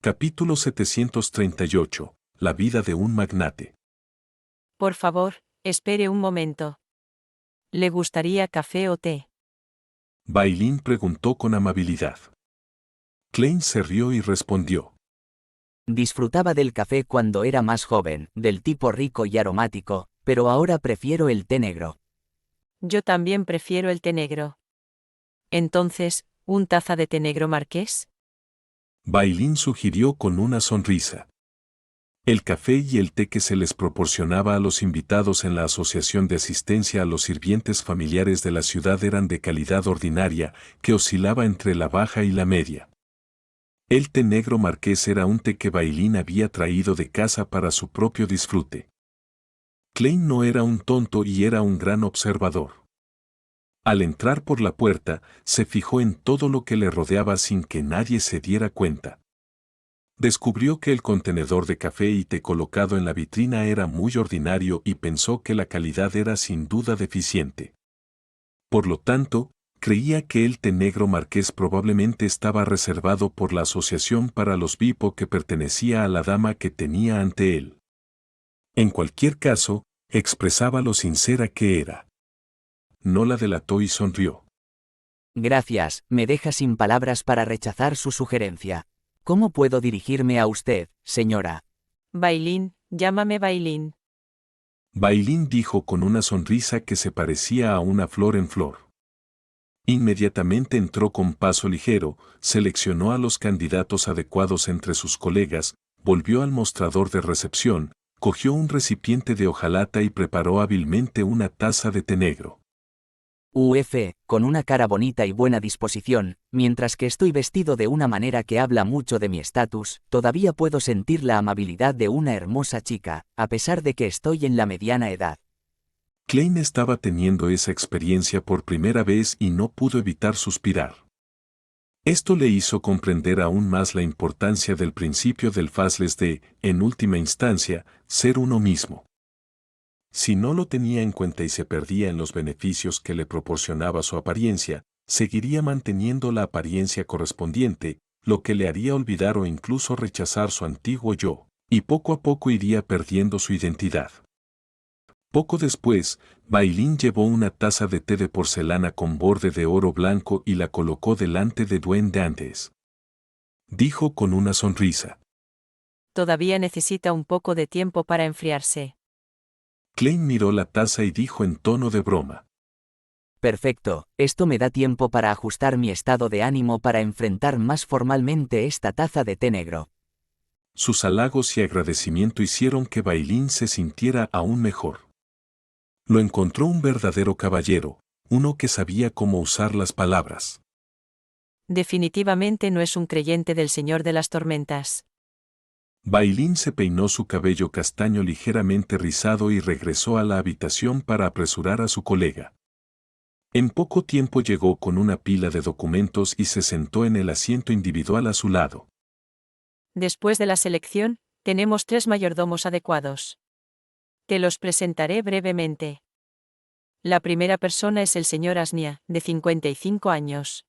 Capítulo 738. La vida de un magnate. Por favor, espere un momento. ¿Le gustaría café o té? Bailín preguntó con amabilidad. Klein se rió y respondió. Disfrutaba del café cuando era más joven, del tipo rico y aromático, pero ahora prefiero el té negro. Yo también prefiero el té negro. Entonces, ¿un taza de té negro marqués? Bailín sugirió con una sonrisa. El café y el té que se les proporcionaba a los invitados en la Asociación de Asistencia a los Sirvientes Familiares de la ciudad eran de calidad ordinaria, que oscilaba entre la baja y la media. El té negro marqués era un té que Bailín había traído de casa para su propio disfrute. Klein no era un tonto y era un gran observador. Al entrar por la puerta, se fijó en todo lo que le rodeaba sin que nadie se diera cuenta. Descubrió que el contenedor de café y té colocado en la vitrina era muy ordinario y pensó que la calidad era sin duda deficiente. Por lo tanto, creía que el té negro marqués probablemente estaba reservado por la asociación para los VIP o que pertenecía a la dama que tenía ante él. En cualquier caso, expresaba lo sincera que era. No la delató y sonrió. Gracias, me deja sin palabras para rechazar su sugerencia. ¿Cómo puedo dirigirme a usted, señora? Bailín, llámame Bailín. Bailín dijo con una sonrisa que se parecía a una flor en flor. Inmediatamente entró con paso ligero, seleccionó a los candidatos adecuados entre sus colegas, volvió al mostrador de recepción, cogió un recipiente de hojalata y preparó hábilmente una taza de té negro. Con una cara bonita y buena disposición, mientras que estoy vestido de una manera que habla mucho de mi estatus, todavía puedo sentir la amabilidad de una hermosa chica, a pesar de que estoy en la mediana edad. Klein estaba teniendo esa experiencia por primera vez y no pudo evitar suspirar. Esto le hizo comprender aún más la importancia del principio del Fasles de, en última instancia, ser uno mismo. Si no lo tenía en cuenta y se perdía en los beneficios que le proporcionaba su apariencia, seguiría manteniendo la apariencia correspondiente, lo que le haría olvidar o incluso rechazar su antiguo yo, y poco a poco iría perdiendo su identidad. Poco después, Bailín llevó una taza de té de porcelana con borde de oro blanco y la colocó delante de Dwayne Dantes. Dijo con una sonrisa. Todavía necesita un poco de tiempo para enfriarse. Klein miró la taza y dijo en tono de broma. Perfecto, esto me da tiempo para ajustar mi estado de ánimo para enfrentar más formalmente esta taza de té negro. Sus halagos y agradecimiento hicieron que Bailín se sintiera aún mejor. Lo encontró un verdadero caballero, uno que sabía cómo usar las palabras. Definitivamente no es un creyente del Señor de las Tormentas. Bailín se peinó su cabello castaño ligeramente rizado y regresó a la habitación para apresurar a su colega. En poco tiempo llegó con una pila de documentos y se sentó en el asiento individual a su lado. Después de la selección, tenemos 3 mayordomos adecuados. Te los presentaré brevemente. La primera persona es el señor Asnia, de 55 años.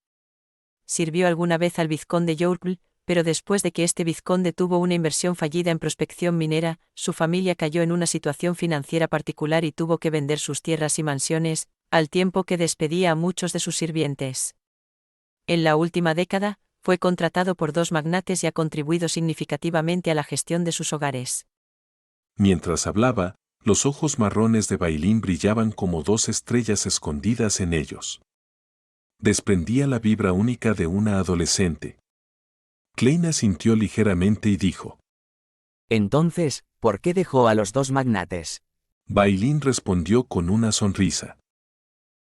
Sirvió alguna vez al vizconde Yorkle, pero después de que este vizconde tuvo una inversión fallida en prospección minera, su familia cayó en una situación financiera particular y tuvo que vender sus tierras y mansiones, al tiempo que despedía a muchos de sus sirvientes. En la última década, fue contratado por 2 magnates y ha contribuido significativamente a la gestión de sus hogares. Mientras hablaba, los ojos marrones de Bailín brillaban como 2 estrellas escondidas en ellos. Desprendía la vibra única de una adolescente. Klein asintió ligeramente y dijo. Entonces, ¿por qué dejó a los 2 magnates? Bailín respondió con una sonrisa.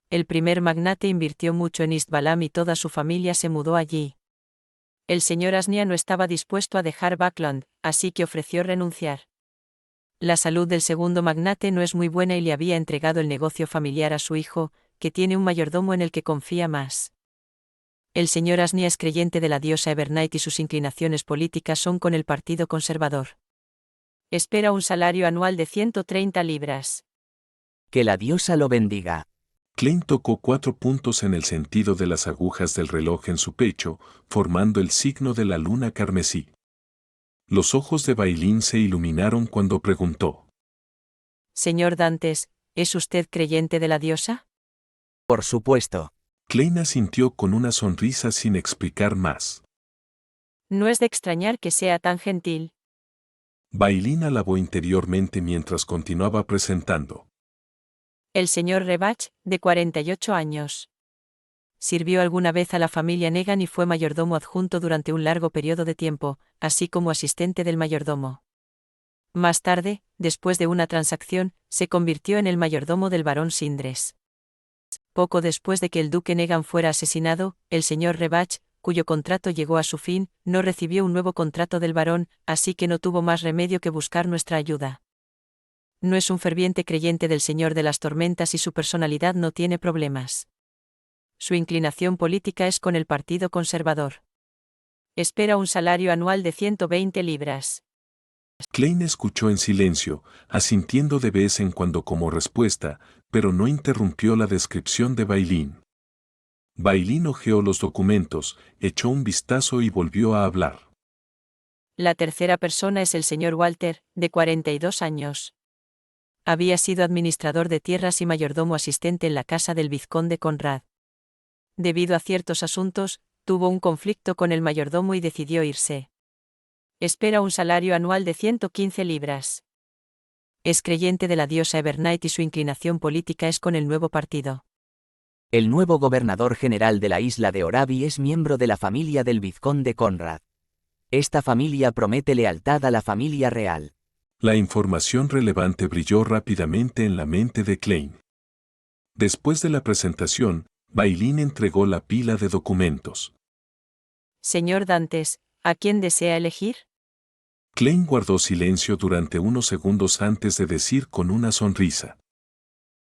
El primer magnate invirtió mucho en East Balam y toda su familia se mudó allí. El señor Asnia no estaba dispuesto a dejar Buckland, así que ofreció renunciar. La salud del segundo magnate no es muy buena y le había entregado el negocio familiar a su hijo, que tiene un mayordomo en el que confía más. El señor Asnia es creyente de la diosa Evernight y sus inclinaciones políticas son con el Partido Conservador. Espera un salario anual de 130 libras. Que la diosa lo bendiga. Klein tocó 4 puntos en el sentido de las agujas del reloj en su pecho, formando el signo de la luna carmesí. Los ojos de Bailín se iluminaron cuando preguntó. Señor Dantes, ¿es usted creyente de la diosa? Por supuesto. Klein asintió con una sonrisa sin explicar más. No es de extrañar que sea tan gentil. Bailín alabó interiormente mientras continuaba presentando. El señor Rebach, de 48 años. Sirvió alguna vez a la familia Negan y fue mayordomo adjunto durante un largo periodo de tiempo, así como asistente del mayordomo. Más tarde, después de una transacción, se convirtió en el mayordomo del barón Sindres. Poco después de que el duque Negan fuera asesinado, el señor Rebach, cuyo contrato llegó a su fin, no recibió un nuevo contrato del barón, así que no tuvo más remedio que buscar nuestra ayuda. No es un ferviente creyente del Señor de las Tormentas y su personalidad no tiene problemas. Su inclinación política es con el Partido Conservador. Espera un salario anual de 120 libras. Klein escuchó en silencio, asintiendo de vez en cuando como respuesta, pero no interrumpió la descripción de Bailín. Bailín hojeó los documentos, echó un vistazo y volvió a hablar. La tercera persona es el señor Walter, de 42 años. Había sido administrador de tierras y mayordomo asistente en la casa del vizconde Conrad. Debido a ciertos asuntos, tuvo un conflicto con el mayordomo y decidió irse. Espera un salario anual de 115 libras. Es creyente de la diosa Evernight y su inclinación política es con el nuevo partido. El nuevo gobernador general de la isla de Oravi es miembro de la familia del vizconde Conrad. Esta familia promete lealtad a la familia real. La información relevante brilló rápidamente en la mente de Klein. Después de la presentación, Bailín entregó la pila de documentos. Señor Dantes, ¿a quién desea elegir? Klein guardó silencio durante unos segundos antes de decir con una sonrisa.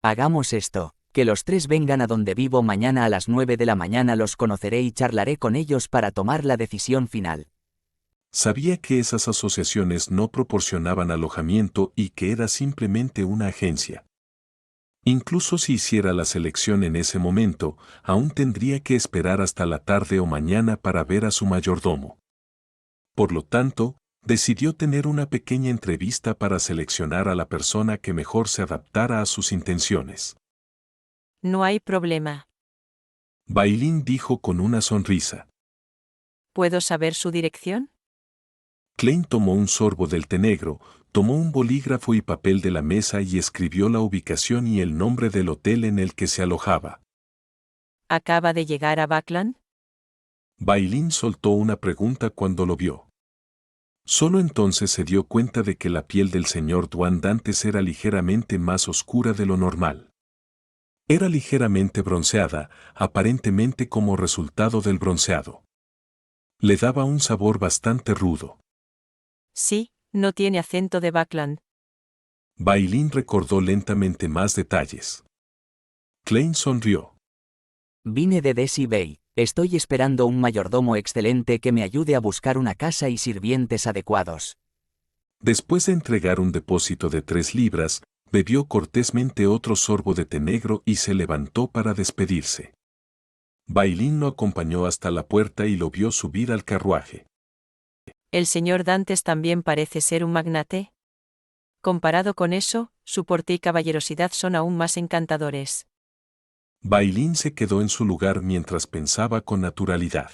Hagamos esto, que los tres vengan a donde vivo mañana a las 9 de la mañana, los conoceré y charlaré con ellos para tomar la decisión final. Sabía que esas asociaciones no proporcionaban alojamiento y que era simplemente una agencia. Incluso si hiciera la selección en ese momento, aún tendría que esperar hasta la tarde o mañana para ver a su mayordomo. Por lo tanto, decidió tener una pequeña entrevista para seleccionar a la persona que mejor se adaptara a sus intenciones. No hay problema. Bailín dijo con una sonrisa. ¿Puedo saber su dirección? Klein tomó un sorbo del té negro, tomó un bolígrafo y papel de la mesa y escribió la ubicación y el nombre del hotel en el que se alojaba. ¿Acaba de llegar a Buckland? Bailín soltó una pregunta cuando lo vio. Solo entonces se dio cuenta de que la piel del señor Dwan Dantes era ligeramente más oscura de lo normal. Era ligeramente bronceada, aparentemente como resultado del bronceado. Le daba un sabor bastante rudo. Sí, no tiene acento de Buckland. Bailín recordó lentamente más detalles. Klein sonrió. Vine de Desi Bay. Estoy esperando un mayordomo excelente que me ayude a buscar una casa y sirvientes adecuados. Después de entregar un depósito de 3 libras, bebió cortésmente otro sorbo de té negro y se levantó para despedirse. Bailín lo acompañó hasta la puerta y lo vio subir al carruaje. ¿El señor Dantes también parece ser un magnate? Comparado con eso, su porte y caballerosidad son aún más encantadores. Bailín se quedó en su lugar mientras pensaba con naturalidad.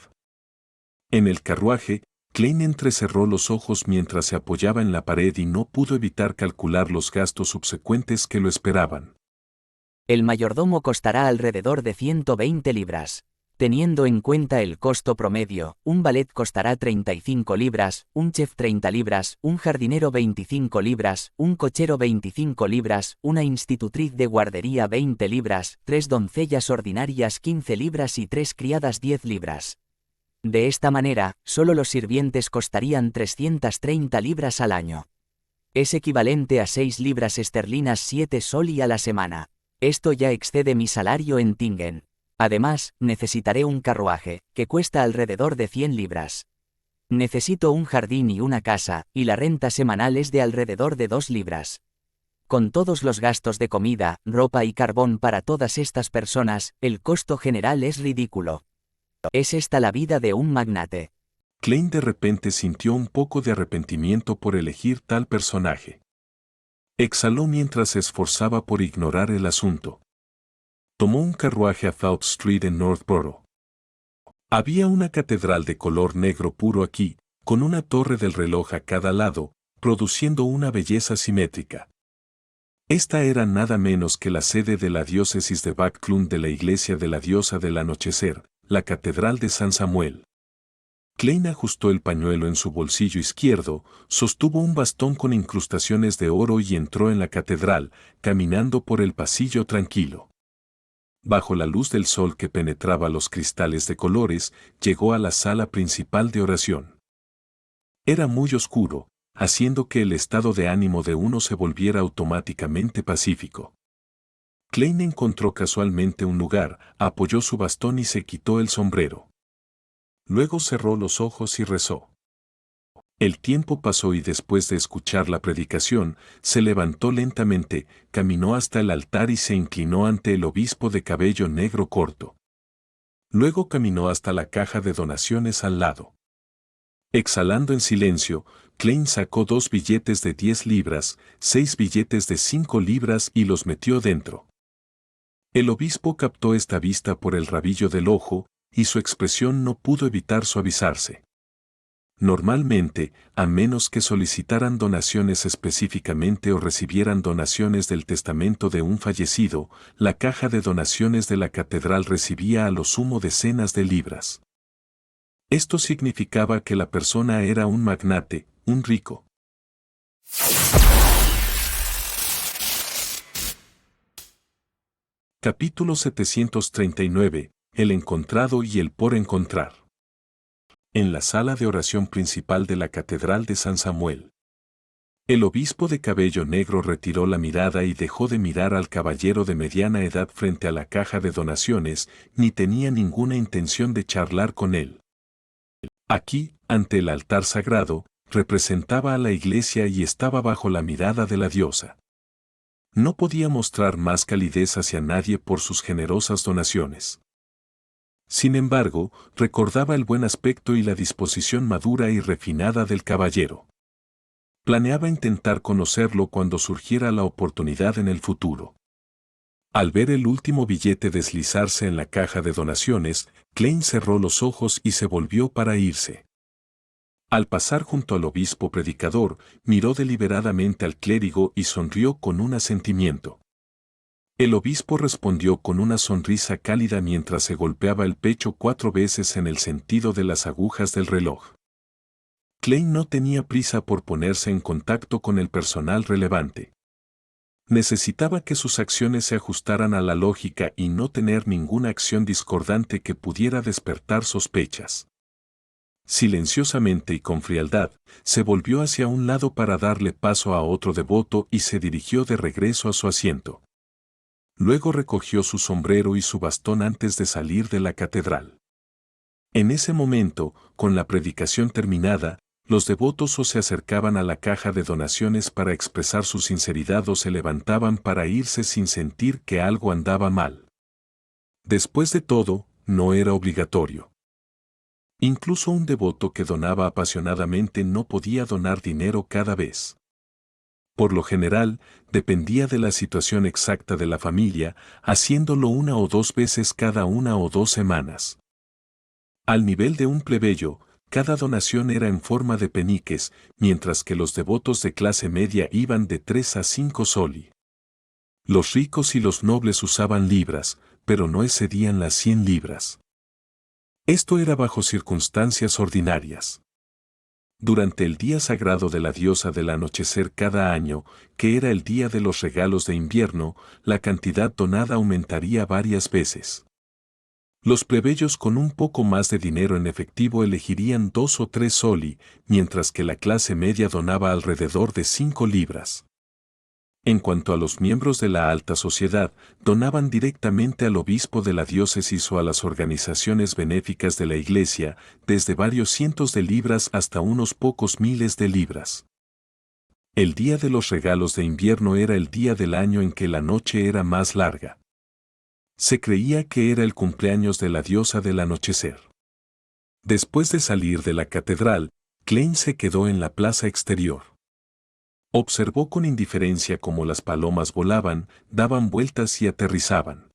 En el carruaje, Klein entrecerró los ojos mientras se apoyaba en la pared y no pudo evitar calcular los gastos subsecuentes que lo esperaban. El mayordomo costará alrededor de 120 libras. Teniendo en cuenta el costo promedio, un valet costará 35 libras, un chef 30 libras, un jardinero 25 libras, un cochero 25 libras, una institutriz de guardería 20 libras, 3 doncellas ordinarias 15 libras y 3 criadas 10 libras. De esta manera, solo los sirvientes costarían 330 libras al año. Es equivalente a 6 libras esterlinas 7 soli a la semana. Esto ya excede mi salario en Tingen. Además, necesitaré un carruaje, que cuesta alrededor de 100 libras. Necesito un jardín y una casa, y la renta semanal es de alrededor de 2 libras. Con todos los gastos de comida, ropa y carbón para todas estas personas, el costo general es ridículo. ¿Es esta la vida de un magnate? Klein de repente sintió un poco de arrepentimiento por elegir tal personaje. Exhaló mientras se esforzaba por ignorar el asunto. Tomó un carruaje a South Street en Northborough. Había una catedral de color negro puro aquí, con una torre del reloj a cada lado, produciendo una belleza simétrica. Esta era nada menos que la sede de la diócesis de Backlund de la iglesia de la diosa del anochecer, la Catedral de San Samuel. Klein ajustó el pañuelo en su bolsillo izquierdo, sostuvo un bastón con incrustaciones de oro y entró en la catedral, caminando por el pasillo tranquilo. Bajo la luz del sol que penetraba los cristales de colores, llegó a la sala principal de oración. Era muy oscuro, haciendo que el estado de ánimo de uno se volviera automáticamente pacífico. Klein encontró casualmente un lugar, apoyó su bastón y se quitó el sombrero. Luego cerró los ojos y rezó. El tiempo pasó y después de escuchar la predicación, se levantó lentamente, caminó hasta el altar y se inclinó ante el obispo de cabello negro corto. Luego caminó hasta la caja de donaciones al lado. Exhalando en silencio, Klein sacó 2 billetes de 10 libras, 6 billetes de 5 libras y los metió dentro. El obispo captó esta vista por el rabillo del ojo, y su expresión no pudo evitar suavizarse. Normalmente, a menos que solicitaran donaciones específicamente o recibieran donaciones del testamento de un fallecido, la caja de donaciones de la catedral recibía a lo sumo decenas de libras. Esto significaba que la persona era un magnate, un rico. Capítulo 739. El encontrado y el por encontrar. En la sala de oración principal de la Catedral de San Samuel. El obispo de cabello negro retiró la mirada y dejó de mirar al caballero de mediana edad frente a la caja de donaciones, ni tenía ninguna intención de charlar con él. Aquí, ante el altar sagrado, representaba a la iglesia y estaba bajo la mirada de la diosa. No podía mostrar más calidez hacia nadie por sus generosas donaciones. Sin embargo, recordaba el buen aspecto y la disposición madura y refinada del caballero. Planeaba intentar conocerlo cuando surgiera la oportunidad en el futuro. Al ver el último billete deslizarse en la caja de donaciones, Klein cerró los ojos y se volvió para irse. Al pasar junto al obispo predicador, miró deliberadamente al clérigo y sonrió con un asentimiento. El obispo respondió con una sonrisa cálida mientras se golpeaba el pecho 4 veces en el sentido de las agujas del reloj. Klein no tenía prisa por ponerse en contacto con el personal relevante. Necesitaba que sus acciones se ajustaran a la lógica y no tener ninguna acción discordante que pudiera despertar sospechas. Silenciosamente y con frialdad, se volvió hacia un lado para darle paso a otro devoto y se dirigió de regreso a su asiento. Luego recogió su sombrero y su bastón antes de salir de la catedral. En ese momento, con la predicación terminada, los devotos o se acercaban a la caja de donaciones para expresar su sinceridad o se levantaban para irse sin sentir que algo andaba mal. Después de todo, no era obligatorio. Incluso un devoto que donaba apasionadamente no podía donar dinero cada vez. Por lo general, dependía de la situación exacta de la familia, haciéndolo 1 o 2 veces cada 1 o 2 semanas. Al nivel de un plebeyo, cada donación era en forma de peniques, mientras que los devotos de clase media iban de 3 a 5 soli. Los ricos y los nobles usaban libras, pero no excedían las 100 libras. Esto era bajo circunstancias ordinarias. Durante el día sagrado de la diosa del anochecer cada año, que era el día de los regalos de invierno, la cantidad donada aumentaría varias veces. Los plebeyos con un poco más de dinero en efectivo elegirían 2 o 3 soli, mientras que la clase media donaba alrededor de 5 libras. En cuanto a los miembros de la alta sociedad, donaban directamente al obispo de la diócesis o a las organizaciones benéficas de la iglesia, desde varios cientos de libras hasta unos pocos miles de libras. El día de los regalos de invierno era el día del año en que la noche era más larga. Se creía que era el cumpleaños de la diosa del anochecer. Después de salir de la catedral, Klein se quedó en la plaza exterior. Observó con indiferencia cómo las palomas volaban, daban vueltas y aterrizaban.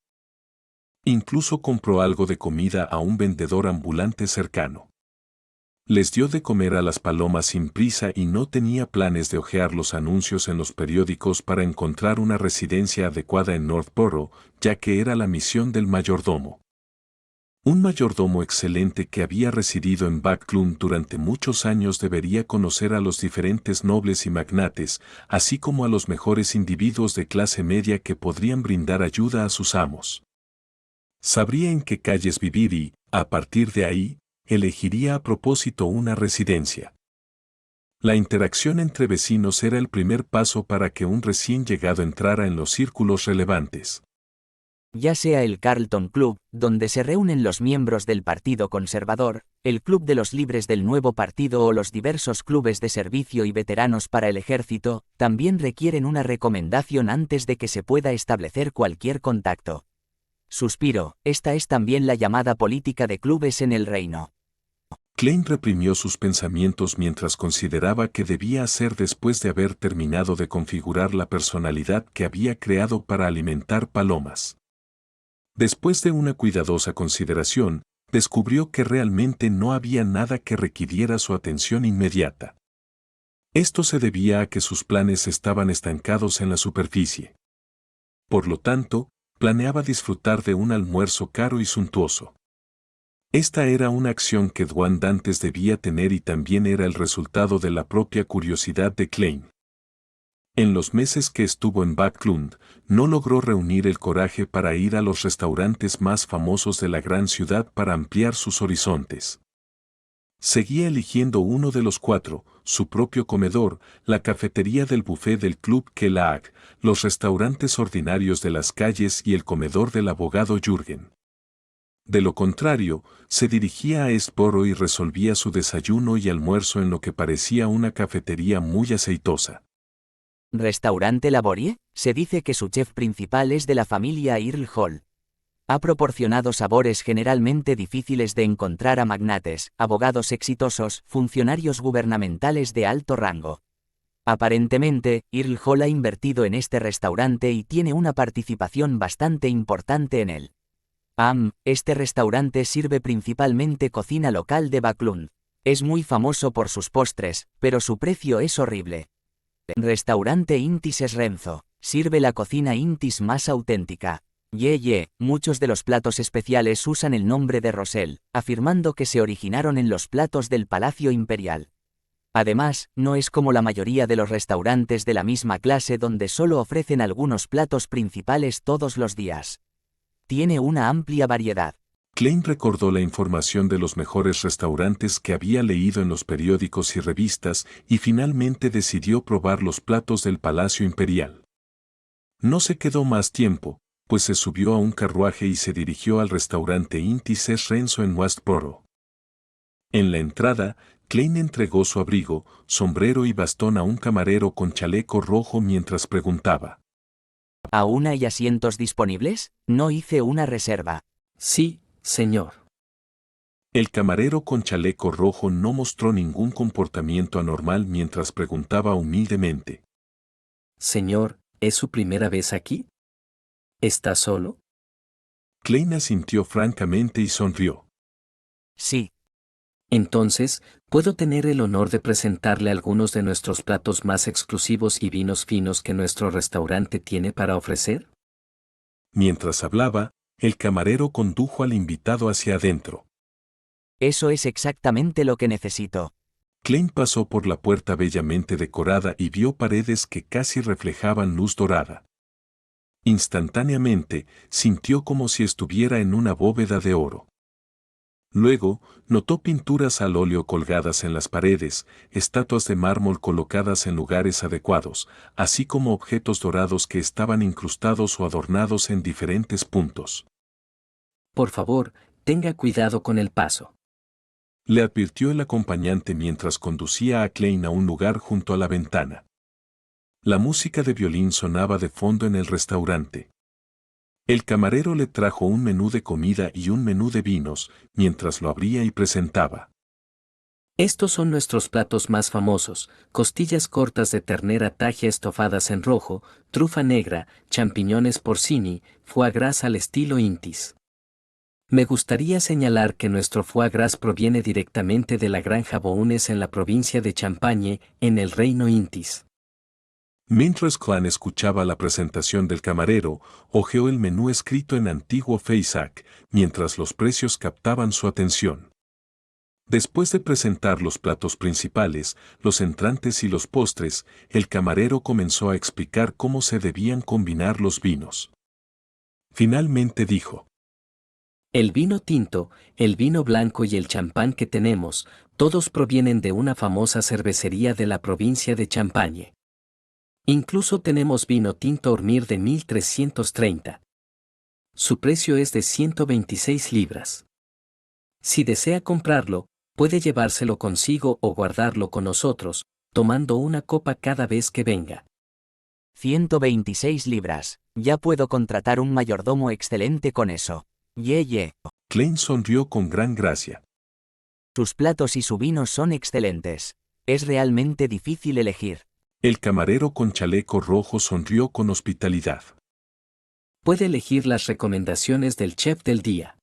Incluso compró algo de comida a un vendedor ambulante cercano. Les dio de comer a las palomas sin prisa y no tenía planes de hojear los anuncios en los periódicos para encontrar una residencia adecuada en Northborough, ya que era la misión del mayordomo. Un mayordomo excelente que había residido en Backlund durante muchos años debería conocer a los diferentes nobles y magnates, así como a los mejores individuos de clase media que podrían brindar ayuda a sus amos. Sabría en qué calles vivir y, a partir de ahí, elegiría a propósito una residencia. La interacción entre vecinos era el primer paso para que un recién llegado entrara en los círculos relevantes. Ya sea el Carlton Club, donde se reúnen los miembros del Partido Conservador, el Club de los Libres del Nuevo Partido o los diversos clubes de servicio y veteranos para el ejército, también requieren una recomendación antes de que se pueda establecer cualquier contacto. Suspiro, esta es también la llamada política de clubes en el reino. Klein reprimió sus pensamientos mientras consideraba qué debía hacer después de haber terminado de configurar la personalidad que había creado para alimentar palomas. Después de una cuidadosa consideración, descubrió que realmente no había nada que requiriera su atención inmediata. Esto se debía a que sus planes estaban estancados en la superficie. Por lo tanto, planeaba disfrutar de un almuerzo caro y suntuoso. Esta era una acción que Dwan Dantes debía tener y también era el resultado de la propia curiosidad de Klein. En los meses que estuvo en Backlund, no logró reunir el coraje para ir a los restaurantes más famosos de la gran ciudad para ampliar sus horizontes. Seguía eligiendo uno de los 4, su propio comedor, la cafetería del buffet del Club Kellogg, los restaurantes ordinarios de las calles y el comedor del abogado Jürgen. De lo contrario, se dirigía a Eastborough y resolvía su desayuno y almuerzo en lo que parecía una cafetería muy aceitosa. ¿Restaurante Laborie? Se dice que su chef principal es de la familia Earl Hall. Ha proporcionado sabores generalmente difíciles de encontrar a magnates, abogados exitosos, funcionarios gubernamentales de alto rango. Aparentemente, Earl Hall ha invertido en este restaurante y tiene una participación bastante importante en él. Este restaurante sirve principalmente cocina local de Backlund. Es muy famoso por sus postres, pero su precio es horrible. Restaurante Intis Renzo. Sirve la cocina Intis más auténtica. Muchos de los platos especiales usan el nombre de Rosell, afirmando que se originaron en los platos del Palacio Imperial. Además, no es como la mayoría de los restaurantes de la misma clase donde solo ofrecen algunos platos principales todos los días. Tiene una amplia variedad. Klein recordó la información de los mejores restaurantes que había leído en los periódicos y revistas y finalmente decidió probar los platos del Palacio Imperial. No se quedó más tiempo, pues se subió a un carruaje y se dirigió al restaurante Intis Renzo en Westborough. En la entrada, Klein entregó su abrigo, sombrero y bastón a un camarero con chaleco rojo mientras preguntaba: ¿Aún hay asientos disponibles? No hice una reserva. Sí, señor. El camarero con chaleco rojo no mostró ningún comportamiento anormal mientras preguntaba humildemente: Señor, ¿es su primera vez aquí? ¿Está solo? Klein asintió francamente y sonrió. Sí. Entonces, ¿puedo tener el honor de presentarle algunos de nuestros platos más exclusivos y vinos finos que nuestro restaurante tiene para ofrecer? Mientras hablaba, el camarero condujo al invitado hacia adentro. Eso es exactamente lo que necesito. Klein pasó por la puerta bellamente decorada y vio paredes que casi reflejaban luz dorada. Instantáneamente, sintió como si estuviera en una bóveda de oro. Luego, notó pinturas al óleo colgadas en las paredes, estatuas de mármol colocadas en lugares adecuados, así como objetos dorados que estaban incrustados o adornados en diferentes puntos. Por favor, tenga cuidado con el paso. Le advirtió el acompañante mientras conducía a Klein a un lugar junto a la ventana. La música de violín sonaba de fondo en el restaurante. El camarero le trajo un menú de comida y un menú de vinos, mientras lo abría y presentaba. Estos son nuestros platos más famosos: costillas cortas de ternera tagia estofadas en rojo, trufa negra, champiñones porcini, foie gras al estilo Intis. Me gustaría señalar que nuestro foie gras proviene directamente de la granja Bounes en la provincia de Champagne, en el reino Intis. Mientras Clan escuchaba la presentación del camarero, hojeó el menú escrito en antiguo Feisac, mientras los precios captaban su atención. Después de presentar los platos principales, los entrantes y los postres, el camarero comenzó a explicar cómo se debían combinar los vinos. Finalmente dijo: El vino tinto, el vino blanco y el champán que tenemos, todos provienen de una famosa cervecería de la provincia de Champagne. Incluso tenemos vino tinto Ormir de 1330. Su precio es de 126 libras. Si desea comprarlo, puede llevárselo consigo o guardarlo con nosotros, tomando una copa cada vez que venga. 126 libras, ya puedo contratar un mayordomo excelente con eso. Ye. Klein sonrió con gran gracia. Sus platos y su vino son excelentes. Es realmente difícil elegir. El camarero con chaleco rojo sonrió con hospitalidad. Puede elegir las recomendaciones del chef del día.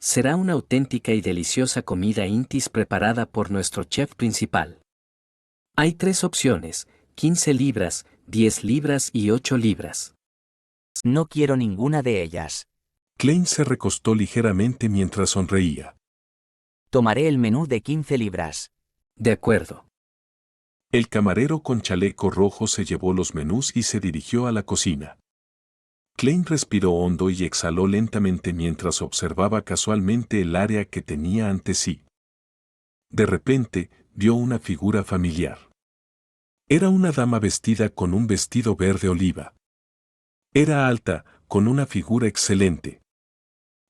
Será una auténtica y deliciosa comida Intis preparada por nuestro chef principal. Hay 3 opciones: 15 libras, 10 libras y 8 libras. No quiero ninguna de ellas. Klein se recostó ligeramente mientras sonreía. Tomaré el menú de 15 libras. De acuerdo. El camarero con chaleco rojo se llevó los menús y se dirigió a la cocina. Klein respiró hondo y exhaló lentamente mientras observaba casualmente el área que tenía ante sí. De repente, vio una figura familiar. Era una dama vestida con un vestido verde oliva. Era alta, con una figura excelente.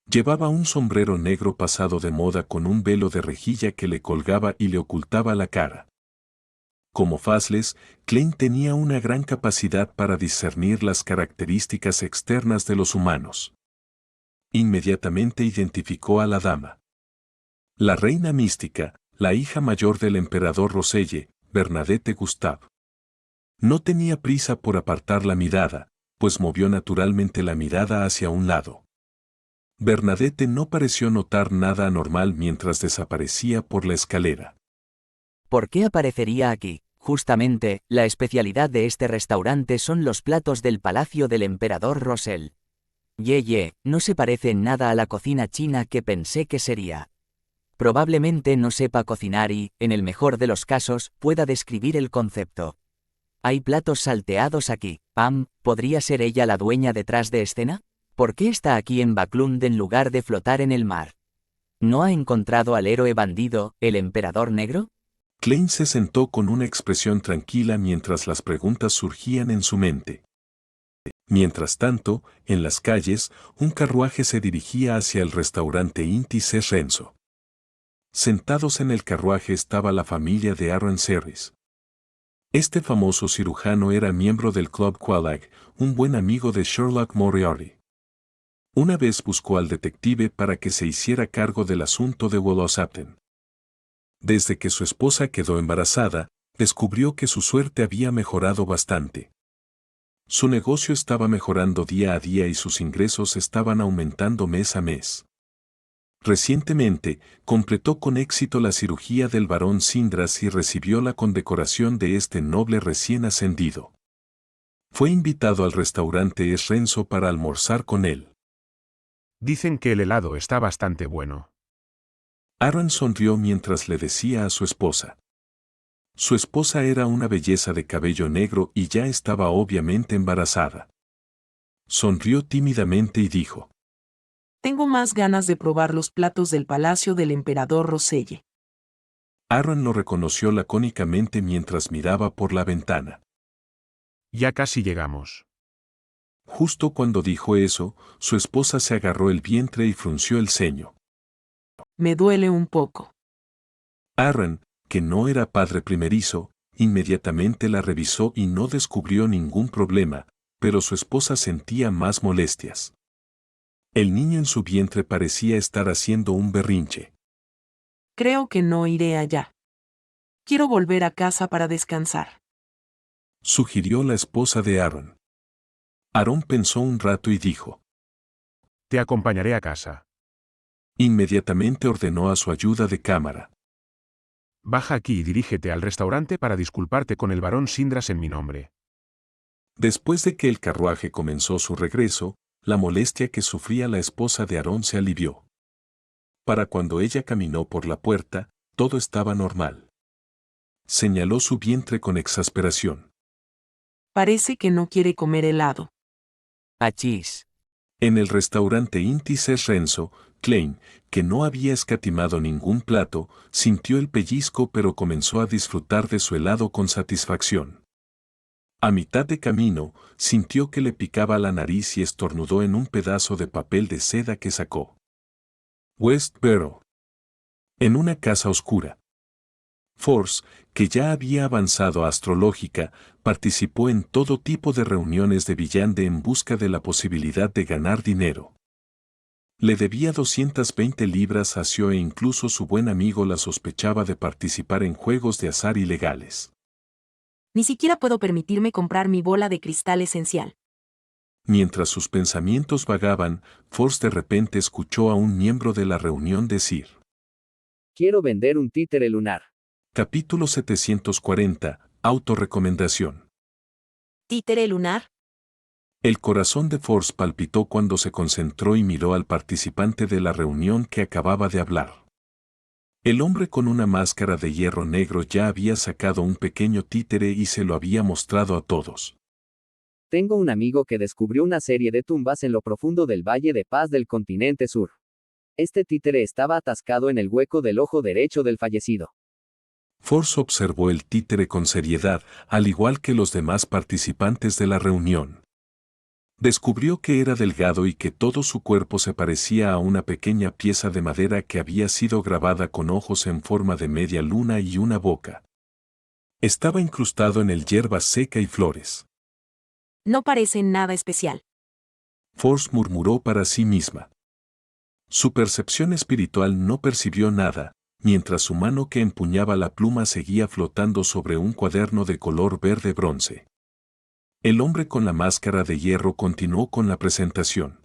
Llevaba un sombrero negro pasado de moda con un velo de rejilla que le colgaba y le ocultaba la cara. Como Faceless, Klein tenía una gran capacidad para discernir las características externas de los humanos. Inmediatamente identificó a la dama. La reina mística, la hija mayor del emperador Roselle, Bernadette Gustave. No tenía prisa por apartar la mirada, pues movió naturalmente la mirada hacia un lado. Bernadette no pareció notar nada anormal mientras desaparecía por la escalera. ¿Por qué aparecería aquí? Justamente, la especialidad de este restaurante son los platos del palacio del emperador Rosell. Ye, no se parece en nada a la cocina china que pensé que sería. Probablemente no sepa cocinar y, en el mejor de los casos, pueda describir el concepto. Hay platos salteados aquí. Pam, ¿podría ser ella la dueña detrás de escena? ¿Por qué está aquí en Backlund en lugar de flotar en el mar? ¿No ha encontrado al héroe bandido, el emperador negro? Klein se sentó con una expresión tranquila mientras las preguntas surgían en su mente. Mientras tanto, en las calles, un carruaje se dirigía hacia el restaurante Intis es Renzo. Sentados en el carruaje estaba la familia de Aaron Serres. Este famoso cirujano era miembro del Club Quelaag, un buen amigo de Sherlock Moriarty. Una vez buscó al detective para que se hiciera cargo del asunto de Wollashampton. Desde que su esposa quedó embarazada, descubrió que su suerte había mejorado bastante. Su negocio estaba mejorando día a día y sus ingresos estaban aumentando mes a mes. Recientemente, completó con éxito la cirugía del barón Sindras y recibió la condecoración de este noble recién ascendido. Fue invitado al restaurante Es Renzo para almorzar con él. Dicen que el helado está bastante bueno. Aaron sonrió mientras le decía a su esposa. Su esposa era una belleza de cabello negro y ya estaba obviamente embarazada. Sonrió tímidamente y dijo: Tengo más ganas de probar los platos del palacio del emperador Roselle. Aaron lo reconoció lacónicamente mientras miraba por la ventana. Ya casi llegamos. Justo cuando dijo eso, su esposa se agarró el vientre y frunció el ceño. Me duele un poco. Aaron, que no era padre primerizo, inmediatamente la revisó y no descubrió ningún problema, pero su esposa sentía más molestias. El niño en su vientre parecía estar haciendo un berrinche. Creo que no iré allá. Quiero volver a casa para descansar. Sugirió la esposa de Aaron. Aarón pensó un rato y dijo. Te acompañaré a casa. Inmediatamente ordenó a su ayuda de cámara. Baja aquí y dirígete al restaurante para disculparte con el barón Sindras en mi nombre. Después de que el carruaje comenzó su regreso, la molestia que sufría la esposa de Aarón se alivió. Para cuando ella caminó por la puerta, todo estaba normal. Señaló su vientre con exasperación. Parece que no quiere comer helado. Achis. En el restaurante Intis Renzo, Klein, que no había escatimado ningún plato, sintió el pellizco pero comenzó a disfrutar de su helado con satisfacción. A mitad de camino, sintió que le picaba la nariz y estornudó en un pedazo de papel de seda que sacó. Westboro. En una casa oscura. Force, que ya había avanzado a astrológica, participó en todo tipo de reuniones de Villande en busca de la posibilidad de ganar dinero. Le debía 220 libras a Sio e incluso su buen amigo la sospechaba de participar en juegos de azar ilegales. Ni siquiera puedo permitirme comprar mi bola de cristal esencial. Mientras sus pensamientos vagaban, Force de repente escuchó a un miembro de la reunión decir. Quiero vender un títere lunar. Capítulo 740, Autorrecomendación. ¿Títere lunar? El corazón de Force palpitó cuando se concentró y miró al participante de la reunión que acababa de hablar. El hombre con una máscara de hierro negro ya había sacado un pequeño títere y se lo había mostrado a todos. Tengo un amigo que descubrió una serie de tumbas en lo profundo del Valle de Paz del continente sur. Este títere estaba atascado en el hueco del ojo derecho del fallecido. Force observó el títere con seriedad, al igual que los demás participantes de la reunión. Descubrió que era delgado y que todo su cuerpo se parecía a una pequeña pieza de madera que había sido grabada con ojos en forma de media luna y una boca. Estaba incrustado en el hierba seca y flores. No parece nada especial. Force murmuró para sí misma. Su percepción espiritual no percibió nada, mientras su mano que empuñaba la pluma seguía flotando sobre un cuaderno de color verde bronce. El hombre con la máscara de hierro continuó con la presentación.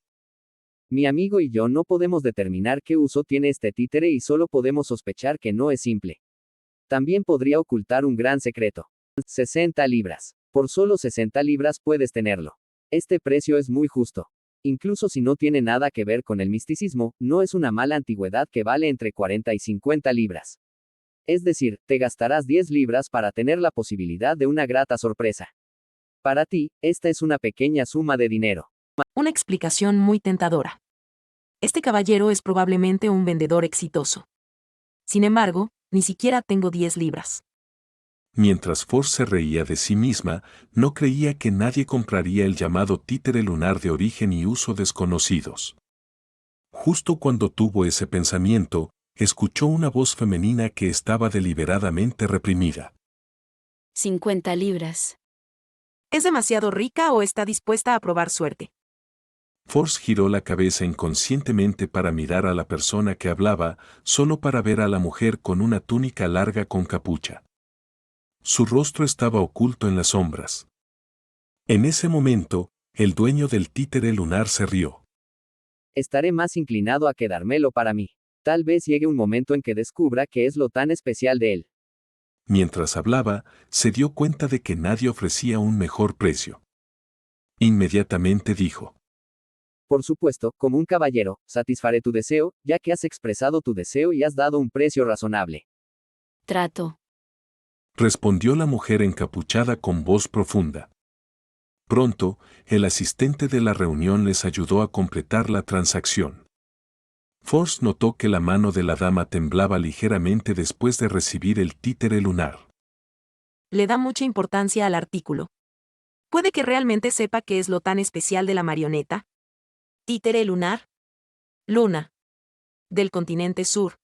Mi amigo y yo no podemos determinar qué uso tiene este títere y solo podemos sospechar que no es simple. También podría ocultar un gran secreto. 60 libras. Por solo 60 libras puedes tenerlo. Este precio es muy justo. Incluso si no tiene nada que ver con el misticismo, no es una mala antigüedad que vale entre 40 y 50 libras. Es decir, te gastarás 10 libras para tener la posibilidad de una grata sorpresa. Para ti, esta es una pequeña suma de dinero. Una explicación muy tentadora. Este caballero es probablemente un vendedor exitoso. Sin embargo, ni siquiera tengo 10 libras. Mientras Force se reía de sí misma, no creía que nadie compraría el llamado títere lunar de origen y uso desconocidos. Justo cuando tuvo ese pensamiento, escuchó una voz femenina que estaba deliberadamente reprimida. 50 libras. ¿Es demasiado rica o está dispuesta a probar suerte? Force giró la cabeza inconscientemente para mirar a la persona que hablaba, solo para ver a la mujer con una túnica larga con capucha. Su rostro estaba oculto en las sombras. En ese momento, el dueño del títere lunar se rió. Estaré más inclinado a quedármelo para mí. Tal vez llegue un momento en que descubra qué es lo tan especial de él. Mientras hablaba, se dio cuenta de que nadie ofrecía un mejor precio. Inmediatamente dijo. Por supuesto, como un caballero, satisfaré tu deseo, ya que has expresado tu deseo y has dado un precio razonable. Trato. Respondió la mujer encapuchada con voz profunda. Pronto, el asistente de la reunión les ayudó a completar la transacción. Force notó que la mano de la dama temblaba ligeramente después de recibir el títere lunar. Le da mucha importancia al artículo. ¿Puede que realmente sepa qué es lo tan especial de la marioneta? ¿Títere lunar? Luna. Del continente sur.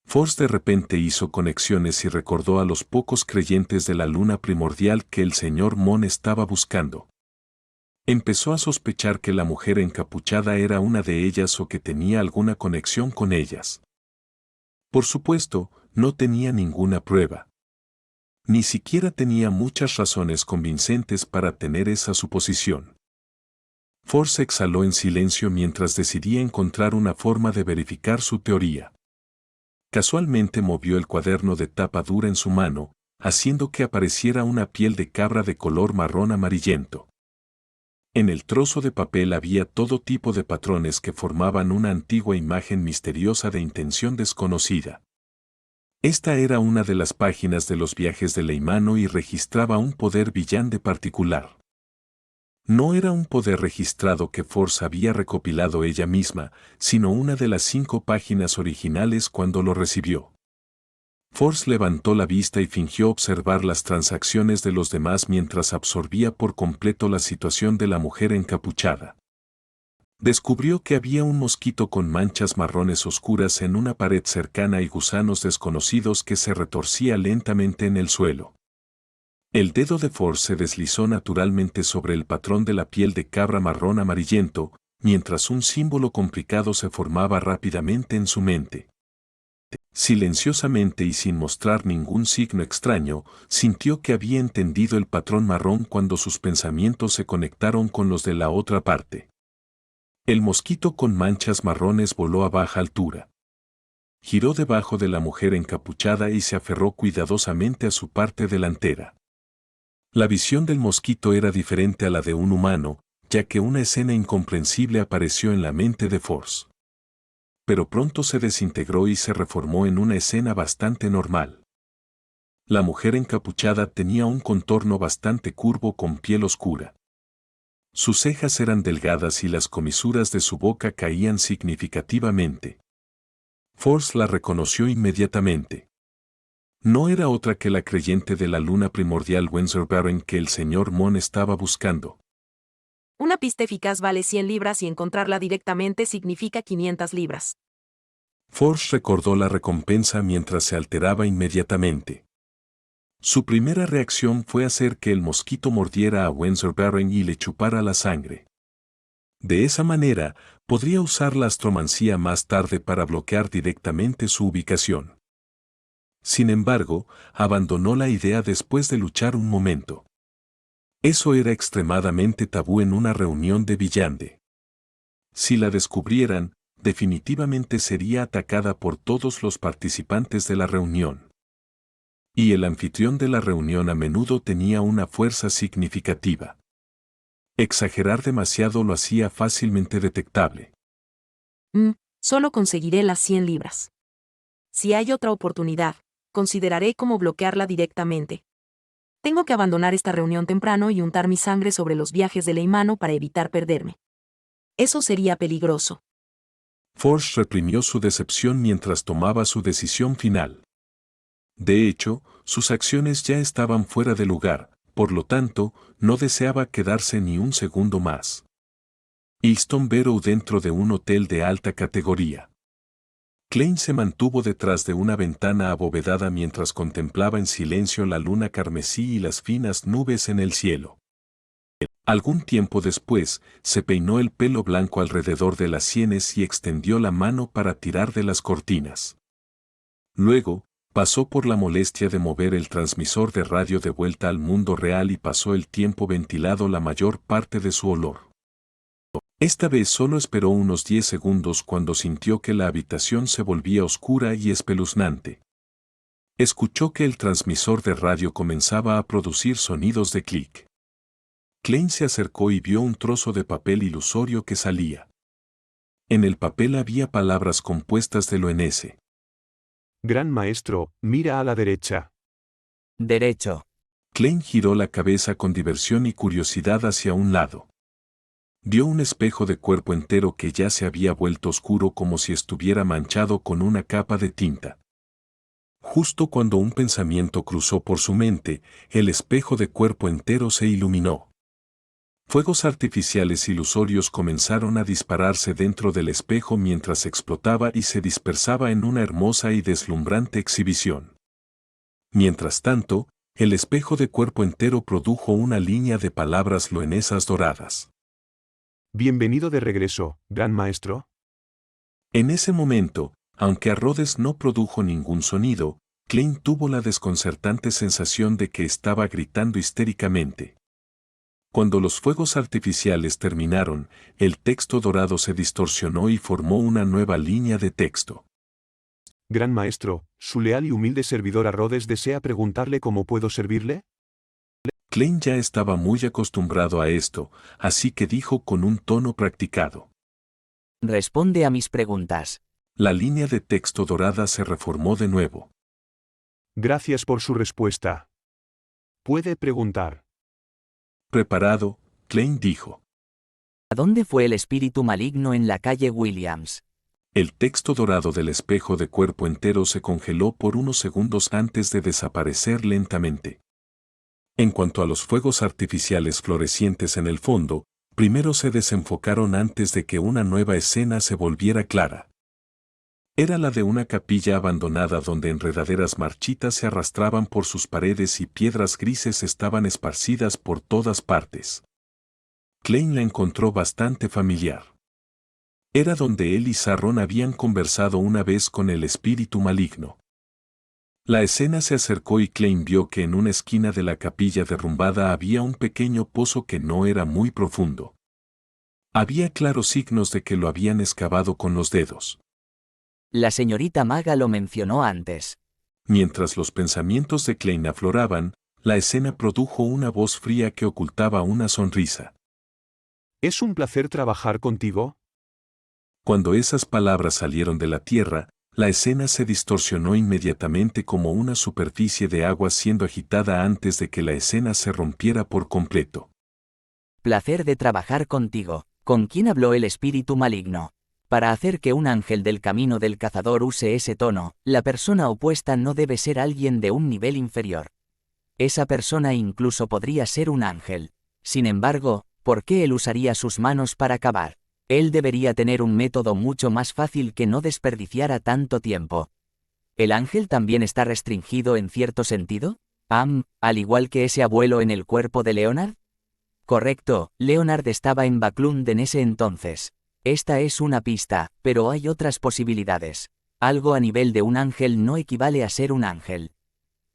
Force de repente hizo conexiones y recordó a los pocos creyentes de la luna primordial que el señor Mon estaba buscando. Empezó a sospechar que la mujer encapuchada era una de ellas o que tenía alguna conexión con ellas. Por supuesto, no tenía ninguna prueba. Ni siquiera tenía muchas razones convincentes para tener esa suposición. Force exhaló en silencio mientras decidía encontrar una forma de verificar su teoría. Casualmente movió el cuaderno de tapa dura en su mano, haciendo que apareciera una piel de cabra de color marrón amarillento. En el trozo de papel había todo tipo de patrones que formaban una antigua imagen misteriosa de intención desconocida. Esta era una de las páginas de los viajes de Leimano y registraba un poder villante particular. No era un poder registrado que Force había recopilado ella misma, sino una de las 5 páginas originales cuando lo recibió. Force levantó la vista y fingió observar las transacciones de los demás mientras absorbía por completo la situación de la mujer encapuchada. Descubrió que había un mosquito con manchas marrones oscuras en una pared cercana y gusanos desconocidos que se retorcía lentamente en el suelo. El dedo de Force se deslizó naturalmente sobre el patrón de la piel de cabra marrón amarillento, mientras un símbolo complicado se formaba rápidamente en su mente. Silenciosamente y sin mostrar ningún signo extraño, sintió que había entendido el patrón marrón cuando sus pensamientos se conectaron con los de la otra parte. El mosquito con manchas marrones voló a baja altura. Giró debajo de la mujer encapuchada y se aferró cuidadosamente a su parte delantera. La visión del mosquito era diferente a la de un humano, ya que una escena incomprensible apareció en la mente de Force. Pero pronto se desintegró y se reformó en una escena bastante normal. La mujer encapuchada tenía un contorno bastante curvo con piel oscura. Sus cejas eran delgadas y las comisuras de su boca caían significativamente. Force la reconoció inmediatamente. No era otra que la creyente de la luna primordial Windsor Barren que el señor Mon estaba buscando. Una pista eficaz vale 100 libras y encontrarla directamente significa 500 libras. Force recordó la recompensa mientras se alteraba inmediatamente. Su primera reacción fue hacer que el mosquito mordiera a Windsor Barren y le chupara la sangre. De esa manera, podría usar la astromancía más tarde para bloquear directamente su ubicación. Sin embargo, abandonó la idea después de luchar un momento. Eso era extremadamente tabú en una reunión de Villande. Si la descubrieran, definitivamente sería atacada por todos los participantes de la reunión. Y el anfitrión de la reunión a menudo tenía una fuerza significativa. Exagerar demasiado lo hacía fácilmente detectable. Solo conseguiré las 100 libras. Si hay otra oportunidad, consideraré cómo bloquearla directamente. Tengo que abandonar esta reunión temprano y untar mi sangre sobre los viajes de Leimano para evitar perderme. Eso sería peligroso. Force reprimió su decepción mientras tomaba su decisión final. De hecho, sus acciones ya estaban fuera de lugar, por lo tanto, no deseaba quedarse ni un segundo más. Easton Barrow dentro de un hotel de alta categoría. Klein se mantuvo detrás de una ventana abovedada mientras contemplaba en silencio la luna carmesí y las finas nubes en el cielo. Algún tiempo después, se peinó el pelo blanco alrededor de las sienes y extendió la mano para tirar de las cortinas. Luego, pasó por la molestia de mover el transmisor de radio de vuelta al mundo real y pasó el tiempo ventilado la mayor parte de su olor. Esta vez solo esperó unos 10 segundos cuando sintió que la habitación se volvía oscura y espeluznante. Escuchó que el transmisor de radio comenzaba a producir sonidos de clic. Klein se acercó y vio un trozo de papel ilusorio que salía. En el papel había palabras compuestas de loenese. Gran maestro, mira a la derecha. Derecho. Klein giró la cabeza con diversión y curiosidad hacia un lado. Vio un espejo de cuerpo entero que ya se había vuelto oscuro como si estuviera manchado con una capa de tinta. Justo cuando un pensamiento cruzó por su mente, el espejo de cuerpo entero se iluminó. Fuegos artificiales ilusorios comenzaron a dispararse dentro del espejo mientras explotaba y se dispersaba en una hermosa y deslumbrante exhibición. Mientras tanto, el espejo de cuerpo entero produjo una línea de palabras loenesas doradas. Bienvenido de regreso, Gran Maestro. En ese momento, aunque a Rhodes no produjo ningún sonido, Klein tuvo la desconcertante sensación de que estaba gritando histéricamente. Cuando los fuegos artificiales terminaron, el texto dorado se distorsionó y formó una nueva línea de texto. Gran Maestro, su leal y humilde servidor Rhodes desea preguntarle cómo puedo servirle. Klein ya estaba muy acostumbrado a esto, así que dijo con un tono practicado. Responde a mis preguntas. La línea de texto dorada se reformó de nuevo. Gracias por su respuesta. Puede preguntar. Preparado, Klein dijo. ¿A dónde fue el espíritu maligno en la calle Williams? El texto dorado del espejo de cuerpo entero se congeló por unos segundos antes de desaparecer lentamente. En cuanto a los fuegos artificiales florecientes en el fondo, primero se desenfocaron antes de que una nueva escena se volviera clara. Era la de una capilla abandonada donde enredaderas marchitas se arrastraban por sus paredes y piedras grises estaban esparcidas por todas partes. Klein la encontró bastante familiar. Era donde él y Sarron habían conversado una vez con el espíritu maligno. La escena se acercó y Klein vio que en una esquina de la capilla derrumbada había un pequeño pozo que no era muy profundo. Había claros signos de que lo habían excavado con los dedos. La señorita Maga lo mencionó antes. Mientras los pensamientos de Klein afloraban, la escena produjo una voz fría que ocultaba una sonrisa. ¿Es un placer trabajar contigo? Cuando esas palabras salieron de la tierra, la escena se distorsionó inmediatamente como una superficie de agua siendo agitada antes de que la escena se rompiera por completo. Placer de trabajar contigo. ¿Con quién habló el espíritu maligno? Para hacer que un ángel del camino del cazador use ese tono, la persona opuesta no debe ser alguien de un nivel inferior. Esa persona incluso podría ser un ángel. Sin embargo, ¿por qué él usaría sus manos para cavar? Él debería tener un método mucho más fácil que no desperdiciara tanto tiempo. ¿El ángel también está restringido en cierto sentido? Al igual que ese abuelo en el cuerpo de Leonard. Correcto, Leonard estaba en Backlund en ese entonces. Esta es una pista, pero hay otras posibilidades. Algo a nivel de un ángel no equivale a ser un ángel.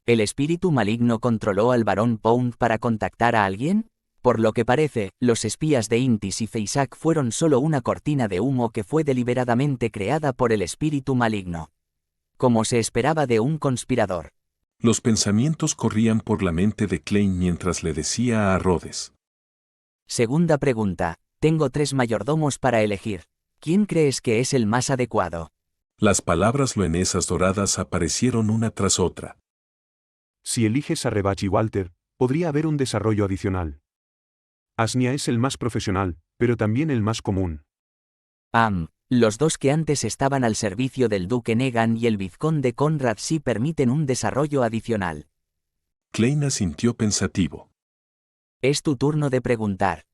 ¿El espíritu maligno controló al barón Pound para contactar a alguien? Por lo que parece, los espías de Intis y Feisak fueron solo una cortina de humo que fue deliberadamente creada por el espíritu maligno. Como se esperaba de un conspirador. Los pensamientos corrían por la mente de Klein mientras le decía a Rhodes. Segunda pregunta. Tengo 3 mayordomos para elegir. ¿Quién crees que es el más adecuado? Las palabras leonesas doradas aparecieron una tras otra. Si eliges a Rebach y Walter, podría haber un desarrollo adicional. Asnia es el más profesional, pero también el más común. Los dos que antes estaban al servicio del duque Negan y el vizconde Conrad sí permiten un desarrollo adicional. Klein asintió pensativo. Es tu turno de preguntar.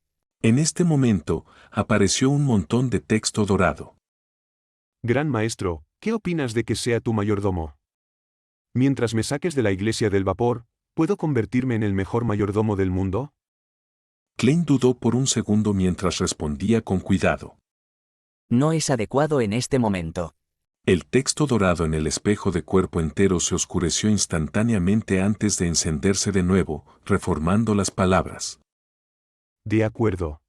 En este momento, apareció un montón de texto dorado. Gran Maestro, ¿qué opinas de que sea tu mayordomo? Mientras me saques de la iglesia del vapor, ¿puedo convertirme en el mejor mayordomo del mundo? Klein dudó por un segundo mientras respondía con cuidado. No es adecuado en este momento. El texto dorado en el espejo de cuerpo entero se oscureció instantáneamente antes de encenderse de nuevo, reformando las palabras. De acuerdo.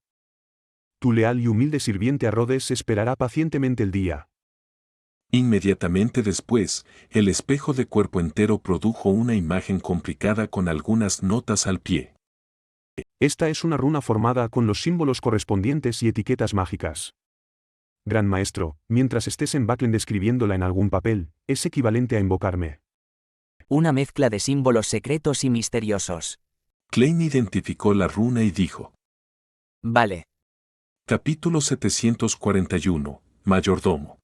Tu leal y humilde sirviente Rhodes esperará pacientemente el día. Inmediatamente después, el espejo de cuerpo entero produjo una imagen complicada con algunas notas al pie. Esta es una runa formada con los símbolos correspondientes y etiquetas mágicas. Gran Maestro, mientras estés en Backlund escribiéndola en algún papel, es equivalente a invocarme. Una mezcla de símbolos secretos y misteriosos. Klein identificó la runa y dijo. Vale. Capítulo 741, Mayordomo.